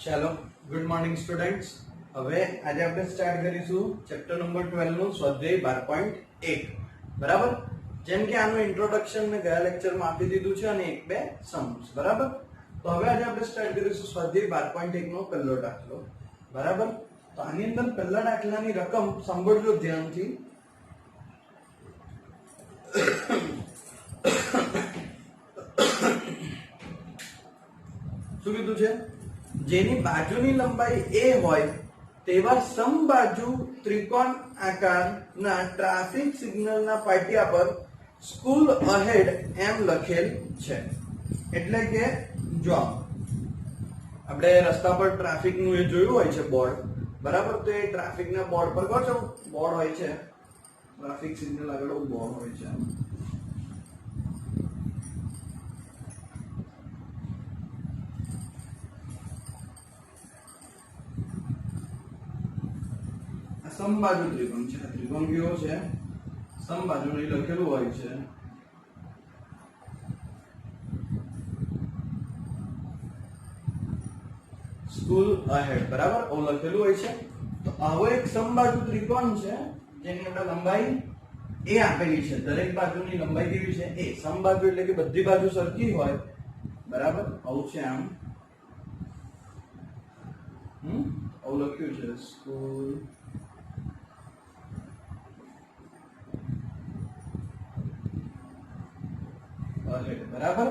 ચાલો good morning students. હવે આજે આપણે સ્ટાર્ટ કરીશું ચેપ્ટર નંબર 12 નું સ્વાધ્યાય 12.1. બરાબર. જેમ કે આનું ઇન્ટ્રોડક્શન મેં ગયા લેક્ચરમાં આપી દીધું છે અને એક બે सम्स. બરાબર. તો હવે આજે આપણે સ્ટાર્ટ કરીશું સ્વાધ્યાય 12.1 નો પહેલો દાખલો. બરાબર. તો આની અંદર પહેલા દાખલાની રકમ સાંભળજો ધ્યાનથી. શું કીધું છે? જેની બાજુની લંબાઈ a હોય તેવા સમબાજુ ત્રિકોણ આકારના ટ્રાફિક સિગ્નલના પાટિયા પર સ્કૂલ અહેડ એમ લખેલ છે. એટલે કે જો આપણે રસ્તા પર ટ્રાફિક નું એ જોયું હોય છે બોર્ડ, બરાબર. તો એ ટ્રાફિકના બોર્ડ પર કહો છો બોર્ડ હોય છે, ટ્રાફિક સિગ્નલ આગળ બોર્ડ હોય છે. સમબાજુ ત્રિકોણ છે. ત્રિકોણ કેવો છે? સમબાજુ ને લખેલું હોય છે. સ્કૂલ અહેડ, બરાબર. ઓ લખેલું હોય છે. તો આવો એક સમબાજુ ત્રિકોણ છે જેની આપણે લંબાઈ a આપેલી છે. દરેક બાજુની લંબાઈ કેવી છે? a. સમબાજુ એટલે કે બધી બાજુ સરખી હોય, બરાબર. આવું છે આમ. આવું લખ્યું છે સ્કૂલ બરાબર.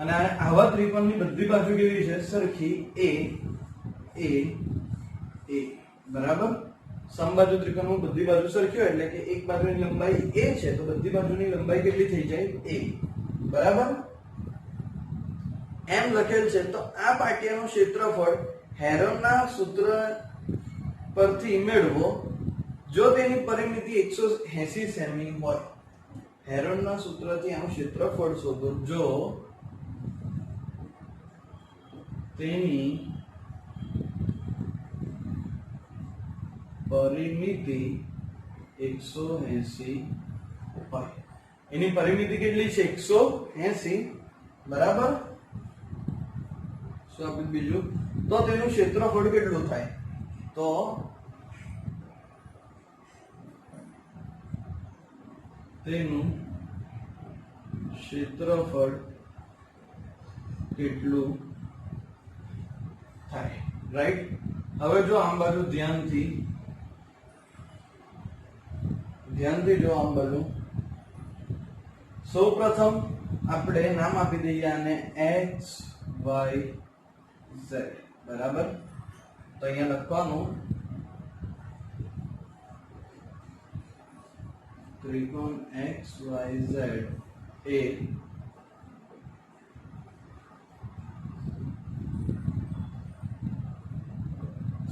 અને આવા ત્રિકોણની બધી બાજુ કેવી છે? સરખી. a a a, બરાબર. સમબાજુ ત્રિકોણમાં બધી બાજુ સરખી હોય એટલે કે એક બાજુની લંબાઈ a છે તો બધી બાજુની લંબાઈ કેટલી થઈ જાય? a, બરાબર. એમ લખેલ છે. તો આ પાટિયાનું ક્ષેત્રફળ હેરોનના સૂત્ર પરથી મેળવો જો તેની પરિમિતિ 180 સેમી હોય. હેરોનના સૂત્રથી આનું ક્ષેત્રફળ શોધો જો તેની પરિમિતિ 180 હોય. એની પરિમિતિ કેટલી છે? 180, બરાબર. શું આપણે બીજું? તો તેનું ક્ષેત્રફળ કેટલું થાય? તો તેનું ક્ષેત્રફળ કેટલું થાય? રાઈટ. હવે જો આમ બાજુ ધ્યાનથી જો આમ બાજુ સૌપ્રથમ આપણે નામ આપી દઈએ આને x y z, બરાબર. તો અહીંયા લખવાનું ત્રિકોણ x y z એ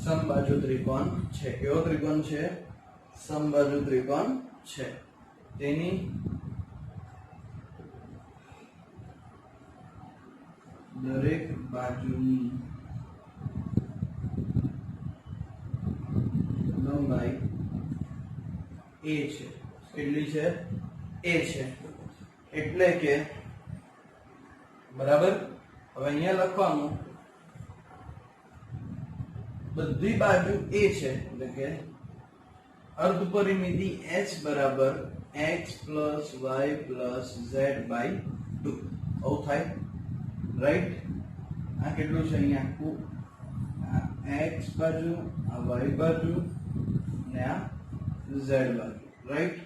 સમબાજુ ત્રિકોણ છે. કેવો ત્રિકોણ છે? સમબાજુ ત્રિકોણ છે. તેની દરેક બાજુની લંબાઈ a છે. કેટલી છે? a છે. એટલે કે બરાબર. હવે અહીંયા લખવાનું બધી બાજુ a છે એટલે કે અર્ધ પરિમિતિ h બરાબર x plus y plus z by 2. આવું થાય, રાઈટ. આ કેટલું છે? અહીંયા આખું x બાજુ, આ y બાજુ ને આ z બાજુ, રાઈટ.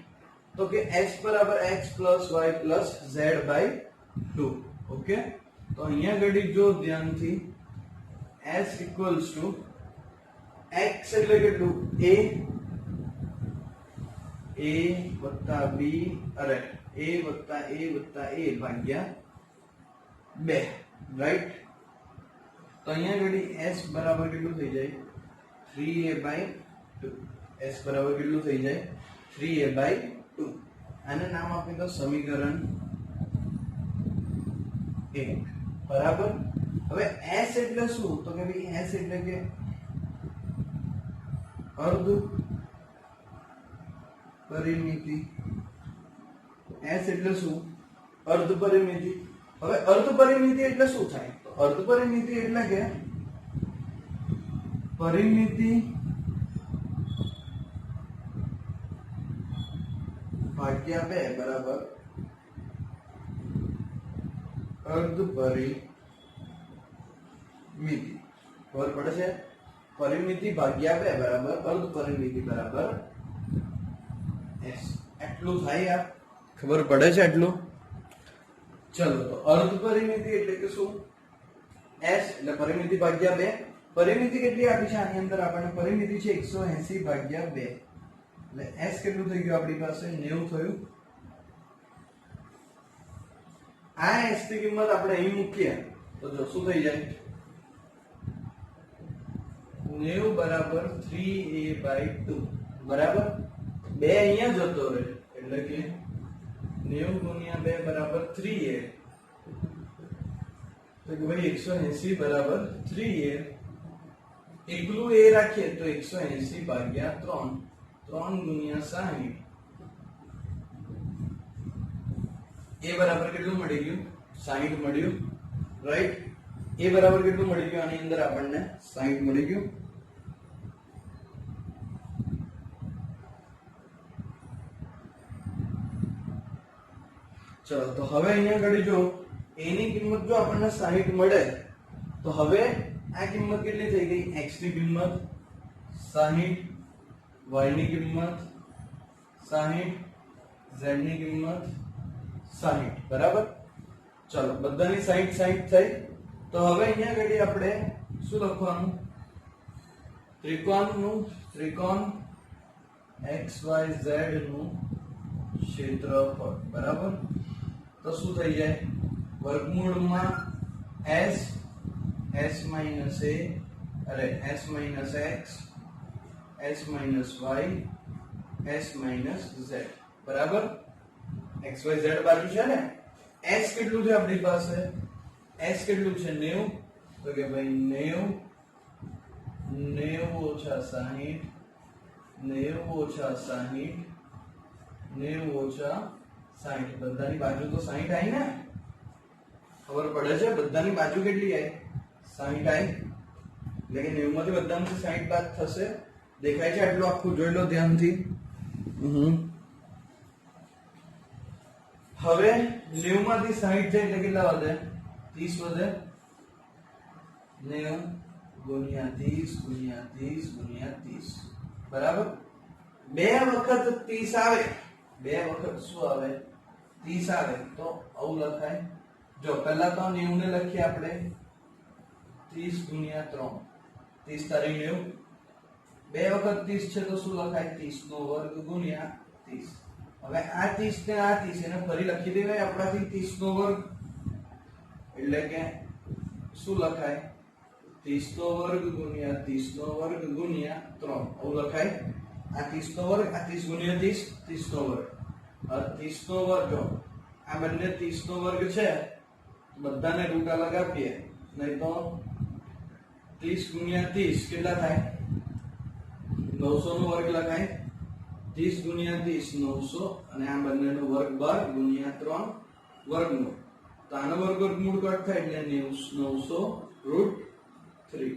તો કે x બરાબર x plus y plus z by 2. Okay. તો અહીંયા ઘડી જો ધ્યાનથી s equals to x એટલે કેટલું? a વત્તા b, અરે a વત્તા a ભાગ્યા 2, રાઈટ. તો અહીંયા ઘડી s બરાબર કેટલું થઈ જાય? 3a by 2. s બરાબર કેટલું થઈ જાય? 3a by 2. આને નામ આપી દો સમીકરણ 1, બરાબર. હવે s એટલે શું? તો કે ભાઈ s એટલે કે અર્ધ પરિમિતિ. s એટલે શું? અર્ધ પરિમિતિ. હવે અર્ધ પરિમિતિ એટલે શું થાય? તો અર્ધ પરિમિતિ એટલે કે પરિમિતિ ભાગ્યા 2 બરાબર અર્ધ પરિમિતિ. ખબર પડે છે? પરિમિતિ ભાગ્યા 2 બરાબર અર્ધ પરિમિતિ બરાબર s. એટલું થાય યાર, ખબર પડે છે એટલું? ચલો તો અર્ધ પરિમિતિ એટલે કે શું? s એટલે પરિમિતિ ભાગ્યા 2. પરિમિતિ કેટલી આપી છે આની અંદર? આપણને પરિમિતિ છે 180 ભાગ્યા 2 એટલે s કેટલું થઈ ગયું આપણી પાસે? 90 થયું. આ s ની કિંમત આપણે અહીં મૂકીએ તો જો શું થઈ જાય? 90 બરાબર 3a/2 બરાબર 2 અહીંયા જતો રહે એટલે કે 90 ગુણ્યા 2 બરાબર 3a. તો કે ભાઈ 180 બરાબર 3a. એકલું a રાખીએ તો 180 ભાગ્યા 3 3 ગુણ્યા 60. a બરાબર કેટલું મળી ગયું? 60 મળ્યું, રાઈટ? a બરાબર કેટલું મળી ગયું આની અંદર? આપણને 60 મળી ગયું. ચલો તો હવે અહીંયા ઘડી જો a ની કિંમત જો આપણને 60 મળે તો હવે આ કિંમત કેટલી થઈ ગઈ? x ની કિંમત 60, y ની કિંમત 60, z ની કિંમત 60 બરાબર. ચલો બધાની 60 60 થઈ. તો હવે અહીંયા ઘડી આપણે શું લખવાનું? ત્રિકોણ xyz નું ક્ષેત્રફળ બરાબર. તો શું થઈ જાય? વર્ગમૂળમાં s s minus a અરે s minus x s minus y s minus z બરાબર. x y z બાજુ છે ને? s કેટલું છે આપણી પાસે? s કેટલું છે? 90. તો કે ભાઈ 90 ઓછા 60 90 ઓછા 60 90 ઓછા 60. બધાની બાજુ તો 60 આવી ને? ખબર પડે છે? બધાની બાજુ કેટલી આવી? 60 આવી. એટલે કે 90 માંથી બધામાંથી 60 બાદ થશે. દેખાય છે આટલું આખું? જોઈ લો ધ્યાનથી. હવે 90 માંથી 60 જાય એટલે કેટલા વધે? 30 વધે. 90 ગુણ્યા 30 ગુણ્યા 30 ગુણ્યા 30 બરાબર. બે વખત 30 આવે. બે વખત શું આવે? 30 આવે. તો આવું લખાય. જો પહેલા તો 90 ને લખીએ આપણે 30 ગુણ્યા 3 30 તારી 90. બે વખત 30 છે તો શું લખાય? 30 નો વર્ગ ગુણ્યા 30. હવે આ 30 ને આ 30 એને ફરી લખી દેવાય આપણાથી 30 નો વર્ગ. એટલે કે શું લખાય? 30 નો વર્ગ ગુણ્યા 30 નો વર્ગ ગુણ્યા 3 આવું લખાય. આ 30 નો વર્ગ, આ 30 ગુણ્યા 30 30 નો વર્ગ. આ 30 નો વર્ગ જો આ બંને 30 નો વર્ગ છે, બધાને રૂટ અલગ આપીએ. નહીં તો 30 ગુણ્યા 30 કેટલા થાય? 900 નો વર્ગ લખાય. 30 ગુણ્યા 30 900 અને આ બંનેનો વર્ગ 12 ગુણ્યા 3 વર્ગમૂળ. તો આનો વર્ગમૂળ કટ થાય એટલે 900 રૂટ 3.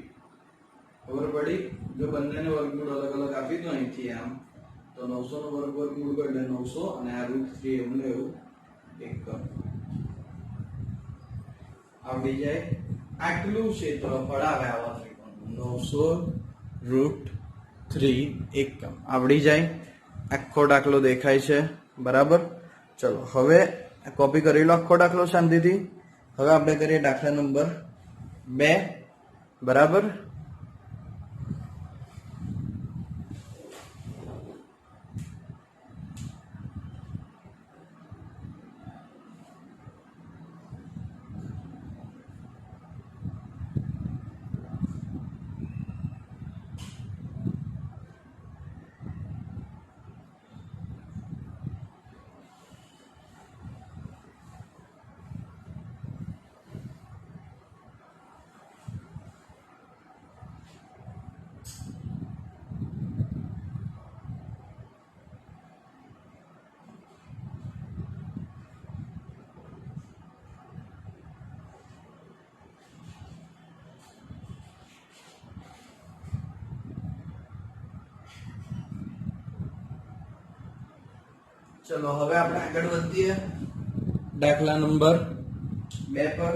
ખબર પડી? જો બંનેનો વર્ગમૂળ અલગ અલગ આપી દો અહીંથી આમ તો 900 નો વર્ગમૂળ કટ એટલે 900 અને આ રૂટ 3 એવું ને એવું એકમ આવડી જાય. આટલું ક્ષેત્રફળ આવે આવા ત્રિકોણનું. 900 રૂટ 3 એકમ આવડી જાય. આખો દાખલો દેખાય છે બરાબર. ચલો હવે કોપી કરી લો આખો દાખલો શાંતિથી. હવે આપણે કરીએ દાખલા નંબર 2 બરાબર. ચલો હવે આપણે આગળ વધીએ દાખલા નંબર 2 પર.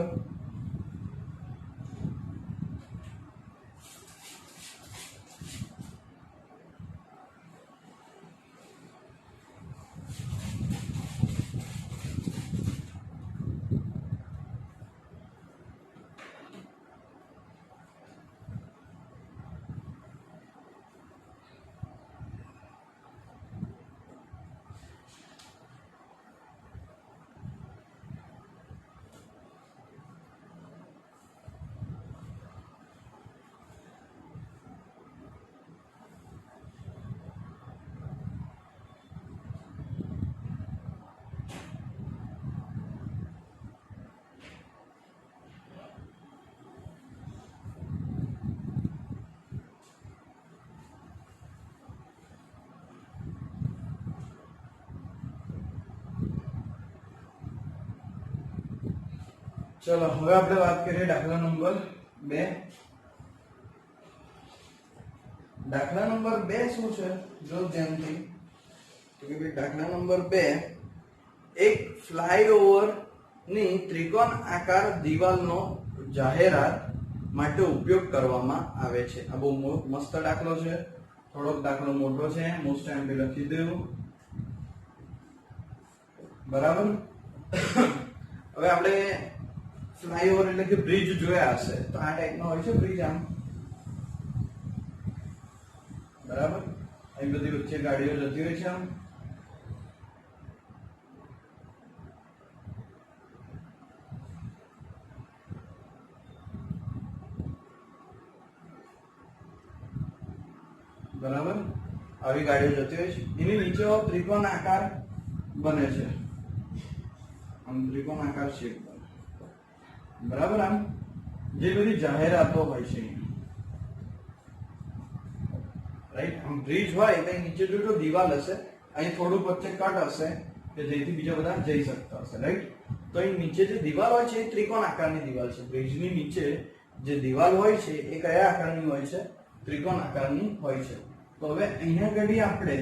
ચલો હવે આપણે વાત કરીએ દાખલા નંબર 2. દાખલા નંબર 2 શું છે જો ધ્યાનથી તો કે ભાઈ દાખલા નંબર 2 એક ફ્લાયઓવર ની ત્રિકોણ આકાર દિવાલનો જાહેરાત માટે ઉપયોગ કરવામાં આવે છે. આ બહુ મસ્ત દાખલો છે. થોડોક દાખલો મોટો છે, મોસ્ટ ટાઈમ પે લખી દેવું. બરાબર. હવે આપણે ફ્લાયઓવર એટલે કે બ્રિજ જોયા હશે તો આ ટાઈપનો હોય છે બ્રિજ આમ. બરાબર. અહીં બધી વચ્ચે ગાડીઓ જતી હોય છે આમ. બરાબર. આવી ગાડીઓ જતી હોય છે. એની નીચે ત્રિકોણ આકાર બને છે. આમ ત્રિકોણ આકાર શેપ બને. બરાબર. આમ જે બધી જાહેરાતો હોય છે રાઈટ. આમ બ્રિજ હોય એટલે નીચે જો દિવાલ હશે, અહીં થોડું વચ્ચે કટ હશે કે જેથી બીજા બધા જઈ શકતા હશે રાઈટ. તો અહીં નીચે જે દિવાલ હોય છે એ ત્રિકોણ આકારની દિવાલ છે. બ્રિજની નીચે જે દિવાલ હોય છે એ કયા આકારની હોય છે? ત્રિકોણ આકારની હોય છે. તો હવે અહીંયા ઘડી આપણે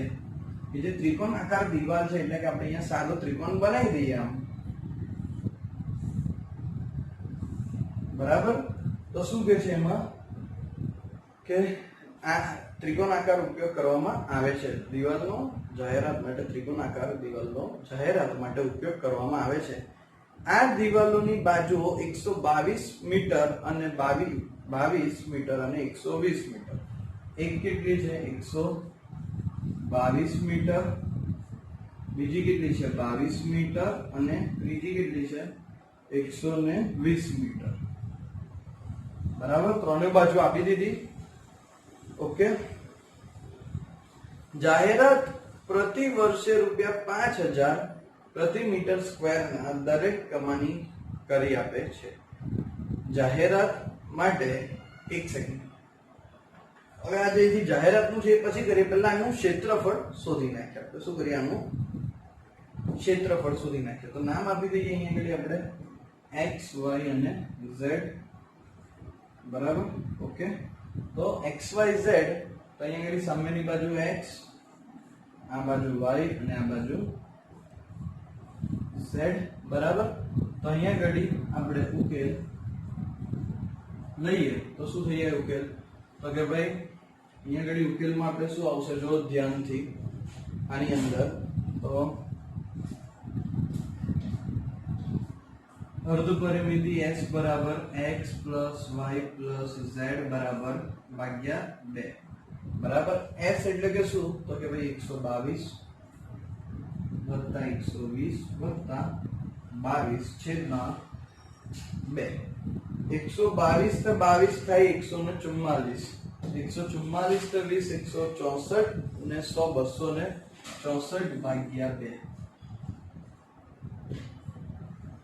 એ જે ત્રિકોણ આકાર દિવાલ છે એટલે કે આપણે અહીંયા સાદો ત્રિકોણ બનાવી દઈએ આમ. બરાબર. તો શું કે છે એમાં કે આ ત્રિકોણ આકાર ઉપયોગ કરવામાં આવે છે દિવાલનો જાહેરાત માટે. ત્રિકોણ આકાર દિવાલનો જાહેરાત માટે ઉપયોગ કરવામાં આવે છે. આ દિવાલોની બાજુઓ 122 મીટર અને 22 મીટર અને 120 મીટર. એક કેટલી છે? 122 મીટર, બીજી કેટલી છે? 22 મીટર અને ત્રીજી કેટલી છે? 120 મીટર. બરાબર. ત્રણેય બાજુ આપી દીધી. ઓકે. જાહેરાત પ્રતિ વર્ષે ₹5000 પ્રતિ મીટર સ્ક્વેરના દરેક કમાણી કરી આપે છે. જાહેરાત માટે એક સેકન્ડ. હવે આ જે જાહેરાતનું છે પછી કરીએ. પહેલા આનું ક્ષેત્રફળ શોધી નાખીએ. આપણે શું કરીએ? આનું ક્ષેત્રફળ શોધી નાખીએ. તો નામ આપી દઈએ અહીંયા આપણે x, y અને z. બરાબર. ઓકે. તો x, y, z તો અહીંયા આગળ સામેની બાજુ x, આ બાજુ y અને આ બાજુ z. બરાબર. તો અહીંયા આગળ આપણે ઉકેલ લઈએ તો શું થઈ જાય ઉકેલ? તો કે ભાઈ અહીંયા આગળ ઉકેલમાં આપણે શું આવશે જો ધ્યાનથી આની અંદર તો અર્ધ પરિમિતિ s બરાબર x plus y plus z બરાબર ભાગ્યા 2. બરાબર. s એટલે કે શું? તો કે ભાઈ 122 વત્તા 120 વત્તા 22 છેદમાં 2. 122 તો 22 થાય 144. 144 તો 20 164 અને 100 264 ભાગ્યા 2.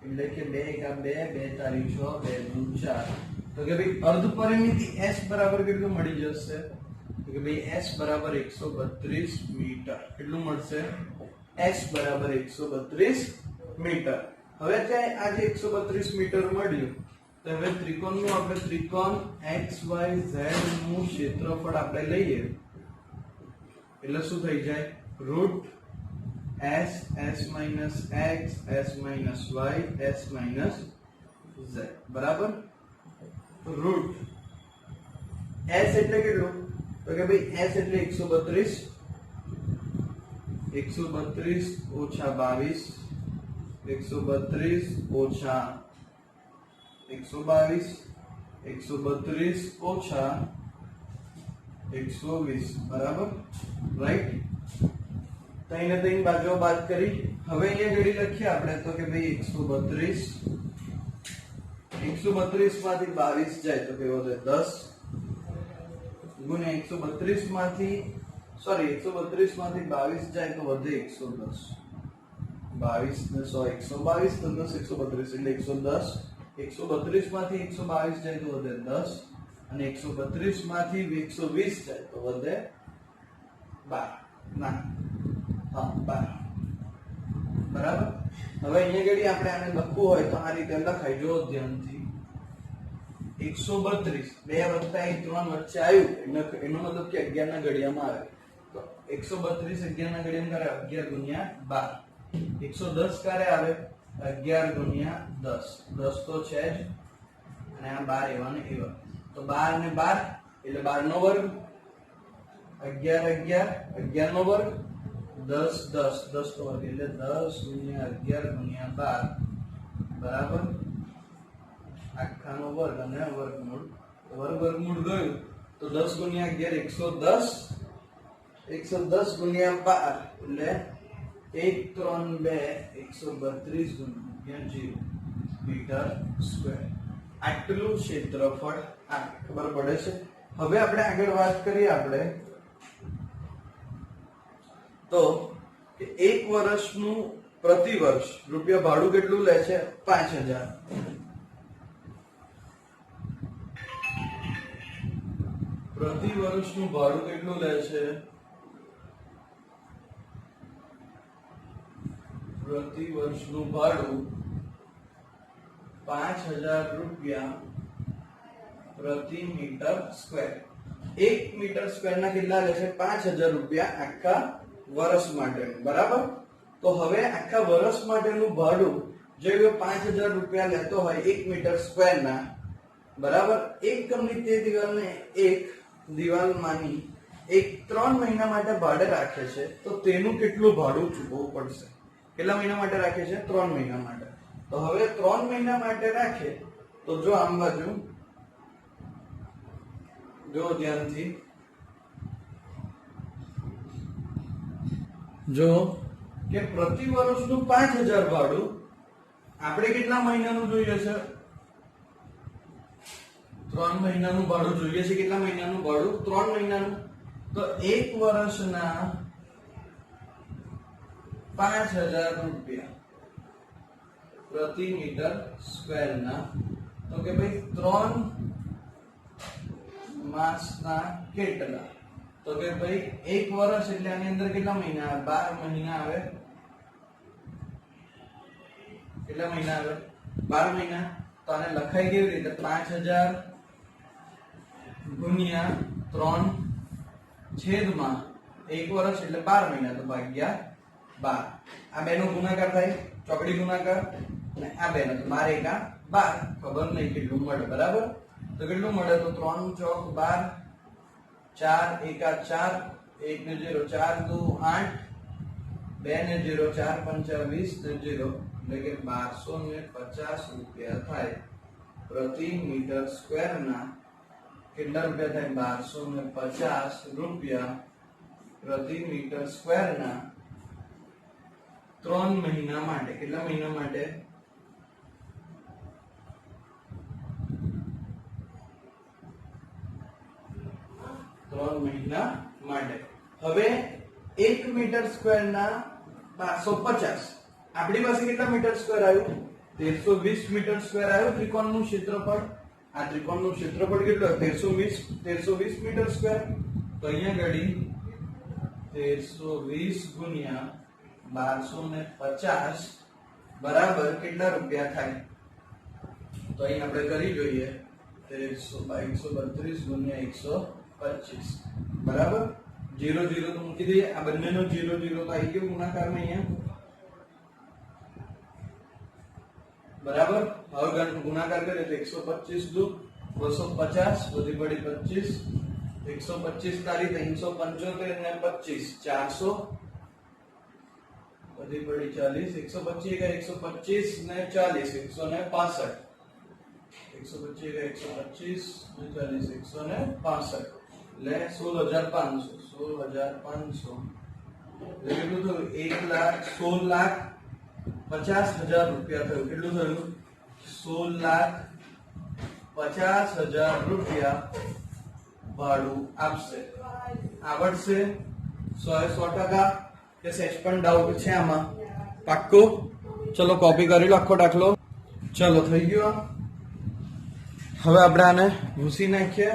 એટલે કે 2 એકા 2 2 તારી 6 2 દુ 4. તો કે ભાઈ અર્ધ પરિમિતિ s બરાબર કેટલું મળી જશે? તો કે ભાઈ s બરાબર 132 મીટર. કેટલું મળશે? s બરાબર 132 મીટર. હવે ત્યાં આ જે 132 મીટર મળ્યું તો હવે ત્રિકોણનું આપણે ત્રિકોણ xyz નું ક્ષેત્રફળ આપણે લઈએ એટલે શું થઈ જાય? s s minus x s minus y s minus z બરાબર રૂટ s એટલે કેટલું તો કે ભાઈ s એટલે 132 132 ઓછા 22 132 ઓછા 122 132 ઓછા 120 બરાબર રાઈટ તઈને તઈને બાજુઓ બાદ કરી હવે અહીંયા ઘડી લખીએ આપણે તો કે ભાઈ 132 132 માંથી 22 જાય તો કેવો થાય 10 ગુણ્યા 132 માંથી સોરી 132 માંથી 22 જાય તો વધે 110 22 ને 100 122 તો 10 132 એટલે 110 132 માંથી 122 જાય તો વધે 10 અને 132 માંથી 120 જાય તો વધે 12 ના હા 12 બરાબર હવે અહીંયા ઘડી આપણે આને લખવું હોય તો આ રીતે લખાય જો ધ્યાનથી 132 2 વત્તા 3 વચ્ચે આવ્યું એનો મતલબ કે 11 ના ઘડિયામાં આવે તો 132 11 ના ઘડિયામાં કરે 11 ગુણ્યા 12 110 ક્યારે આવે 11 ગુણ્યા 10 10 તો છે જ અને આ 12 એવા ને એવા તો 12 ને 12 એટલે 12 નો વર્ગ 11 11 11 નો વર્ગ 10 10 10 નો વર્ગ એટલે 10 ગુણ્યા 11 ગુણ્યા 12 બરાબર આખાનો વર્ગ અને વર્ગમૂળ વર્ગમૂળ ગયું તો 10 ગુણ્યા 11 110 ગુણ્યા 12 એટલે 1 3 2 132 ગુણ્યા 0 મીટર સ્ક્વેર આટલું ક્ષેત્રફળ આ ખબર પડે છે હવે આપણે આગળ વાત કરીએ આપણે તો કે એક વર્ષનું પ્રતિ વર્ષ રૂપિયા ભાડું કેટલું લે છે 5000 પ્રતિ વર્ષનું ભાડું કેટલું લે છે પ્રતિ વર્ષનું ભાડું 5000 રૂપિયા પ્રતિ મીટર સ્ક્વેર 1 મીટર સ્ક્વેર ના કેટલા લે છે 5000 રૂપિયા આખા વર્ષ માટેનું બરાબર તો હવે આખા વર્ષ માટેનું ભાડું જો 5000 રૂપિયા લેતો હોય 1 મીટર સ્ક્વેર ના બરાબર એક કંપની તે દિવાલને એક દિવાલમાંની એક 3 મહિના માટે ભાડે રાખે છે તો તેનું કેટલું ભાડું ચૂકવવું પડશે કેટલા મહિના માટે રાખે છે 3 મહિના માટે તો હવે 3 મહિના માટે રાખે તો જો આમ બાજુ જો ધ્યાનથી જો કે પ્રતિ વર્ષનું 5000 ભાડું આપણે કેટલા મહિનાનું જોઈએ છે 3 મહિનાનું ભાડું જોઈએ છે કેટલા મહિનાનું ભાડું 3 મહિનાનું તો એક વર્ષના 5000 રૂપિયા પ્રતિ મીટર સ્ક્વેર ના તો કે ભાઈ 3 માસના કેટલા તો કે ભાઈ એક વર્ષ એટલે આની અંદર કેટલા મહિના આવે 12 મહિના આવે કેટલા મહિના આવે 12 મહિના તો આને લખાય કેવી રીતે 5000 ગુણ્યા 3 છેદમાં એક વર્ષ એટલે 12 મહિના તો ભાગ્યા 12 આ બેનો ગુણાકાર થાય ચોકડી ગુણાકાર અને આ બેનો તો 12 એકા 12 ખબર નહીં કેટલું મળે બરાબર તો કેટલું મળે તો 3 ચોક 12 4 એકા 4 1 ને 0 4 2 8 2 ને 0 4 5 20 ને 0 એટલે કે 1250 રૂપિયા થાય પ્રતિ મીટર સ્ક્વેર ના કેટલા રૂપિયા થાય 1250 રૂપિયા પ્રતિ મીટર સ્ક્વેર ના 3 મહિના માટે કેટલા મહિના માટે 3 મહિના માટે હવે 1 મીટર સ્ક્વેર ના 1250 આપણી પાસે કેટલા મીટર સ્ક્વેર આવ્યું 1320 મીટર સ્ક્વેર આવ્યું ત્રિકોણનું ક્ષેત્રફળ આ ત્રિકોણનું ક્ષેત્રફળ કેટલું 1320 મીટર સ્ક્વેર તો અહીંયા ઘડી 1320 ગુણ્યા 1250 બરાબર કેટલા રૂપિયા થાય તો અહીં આપણે કરી જોઈએ 1332 ગુણ્યા 125 બરાબર 0 0 તો મૂકી દઈએ, આ બંનેનો 0 0 તો આવી ગયો ગુણાકારમાં અહીંયા, બરાબર. હવે ગુણાકાર કરીએ તો 125 દુ 250 વધી પડી 25, 125 તારી 375 ને 25 400 વધી પડી 40, 125 का 125 ને 40 165, 125 का 125 ને 40 165 એટલે 16500 એટલે કેટલું થયું 1,16,50,000 રૂપિયા થયું. કેટલું થયું 16,50,000 રૂપિયા ભાડું આપશે. આવડશે 100% કે સેજ પણ ડાઉટ છે આમાં? પાક્કું? ચલો કોપી કરી લો આખો દાખલો. ચલો થઈ ગયો. હવે આપણે આને ભૂસી નાખીએ.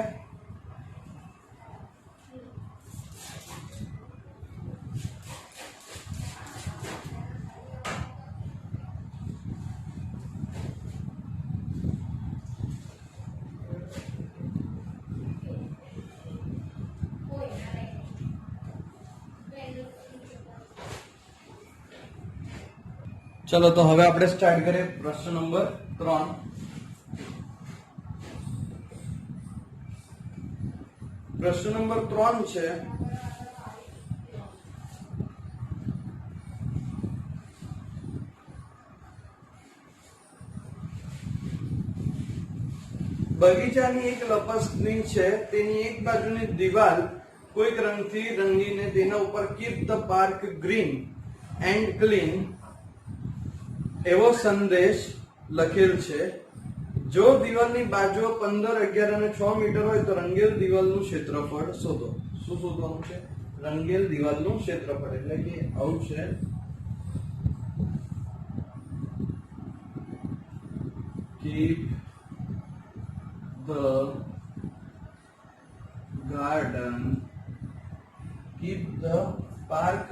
ચલો તો હવે આપણે સ્ટાર્ટ કરીએ પ્રશ્ન નંબર 3. પ્રશ્ન નંબર 3 છે બગીચાની એક લપસણી છે, તેની એક બાજુની દિવાલ કોઈક રંગથી રંગીને તેના ઉપર keep the park green and clean એવો સંદેશ લખેલ છે. જો દિવાલની બાજુઓ 15, 11 અને 6 મીટર હોય તો રંગેલ દિવાલનું ક્ષેત્રફળ શોધો. શું શોધવાનું છે? રંગેલ દિવાલનું ક્ષેત્રફળ. એટલે કે આવું છે, keep the garden, keep the park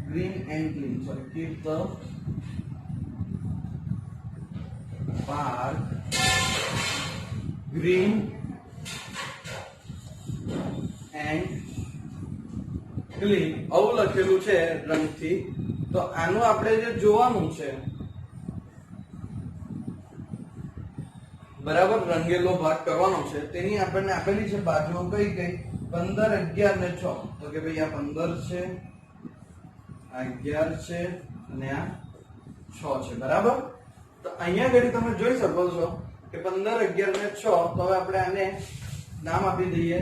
green and clean. Sorry, keep the park green and clean આવું લખેલું છે રંગથી. તો આનું આપણે જે જોવાનું છે, બરાબર, રંગેલો ભાગ કરવાનો છે. તેની આપણને આપેલી છે બાજુઓ કઈ કઈ? 15, 11 ને 6. તો કે ભાઈ આ 15 છે, આ 11 છે અને આ 6 છે, બરાબર. તો અહીંયા ઘડી તમે જોઈ શકો છો કે 15, 11 ને 6. તો હવે આપણે આને નામ આપી દઈએ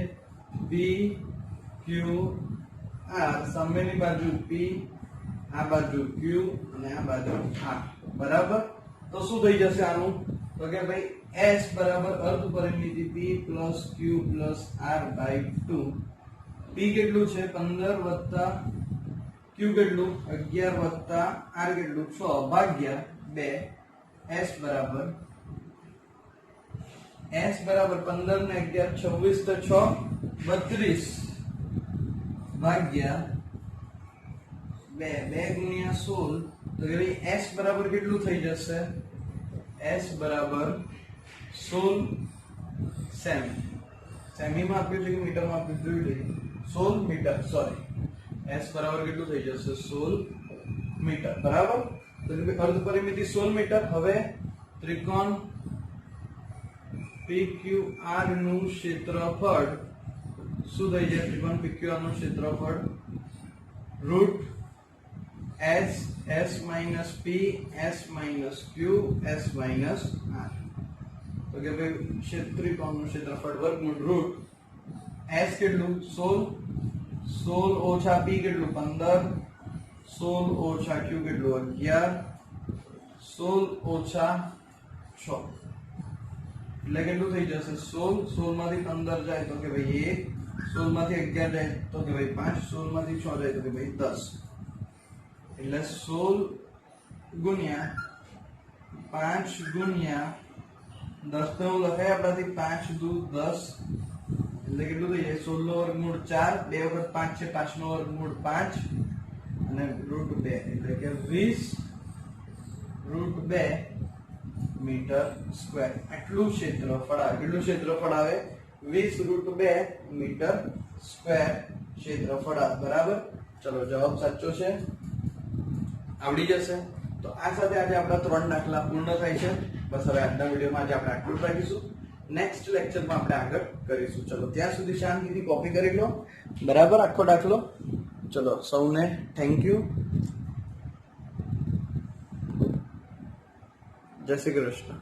P Q R. સામેની બાજુ P, આ બાજુ Q અને આ બાજુ R, બરાબર. તો શું થઈ જશે આનું? તો કે ભાઈ S બરાબર અર્ધ પરિમિતિ P plus Q plus R by 2. P કેટલું છે? 15 વત્તા Q કેટલું? 11 વત્તા R કેટલું? 6 ભાગ્યા 2. S બરાબર 15 ને 11 26 તો 6 32 ભાગ્યા 2 ગુણ્યા 16. તો કે ભાઈ S બરાબર કેટલું થઈ જશે? S બરાબર 16 સેમી. સેમીમાં આપ્યું છે કે મીટરમાં આપ્યું? જોઈ લઈએ. 16 મીટર. સોરી, S બરાબર કેટલું થઈ જશે? 16 મીટર, બરાબર. તો અર્ધ પરિમિતિ 16 મીટર. હવે ત્રિકોણ PQR નું ક્ષેત્રફળ શું થઈ જાય? ત્રિકોણ PQR નું ક્ષેત્રફળ route S minus P S minus Q S minus R. તો કે ભાઈ ત્રિકોણનું ક્ષેત્રફળ વર્ગમૂળ રૂટ S કેટલું? 16 ઓછા P કેટલું? 15, 16 ઓછા Q કેટલું? 11, 16 ઓછા 6 એટલે કેટલું થઈ જશે? 16 માંથી 15 જાય તો કે ભાઈ 1, 16 માંથી 11 જાય તો કે ભાઈ 5, 16 માંથી 6 જાય તો કે ભાઈ 10. એટલે 16 ગુણ્યા 5 ગુણ્યા 10 તો લખાય આપણાથી 5 દુ 10 એટલે કેટલું થઈ જાય? 16 નો વર્ગમૂળ 4, 2 વખત 5 છે, 5 નો વર્ગમૂળ 5 અને રૂટ 2 એટલે કે 20 રૂટ 2 મીટર સ્ક્વેર. આટલું ક્ષેત્રફળ આવે. કેટલું ક્ષેત્રફળ આવે? 20 રૂટ 2 મીટર સ્ક્વેર ક્ષેત્રફળ બરાબર. ચલો જવાબ સાચો છે, આવડી જશે. તો આ સાથે આજે આપણા 3 દાખલા પૂર્ણ થાય છે. બસ હવે આજના વિડીયોમાં આજે આપણે આટલું જ રાખીશું. નેક્સ્ટ લેક્ચરમાં આપણે આગળ કરીશું. ચલો ત્યાં સુધી શાંતિથી કોપી કરી લો બરાબર આખો દાખલો. ચલો સૌને થેન્ક યુ. જય શ્રી કૃષ્ણ.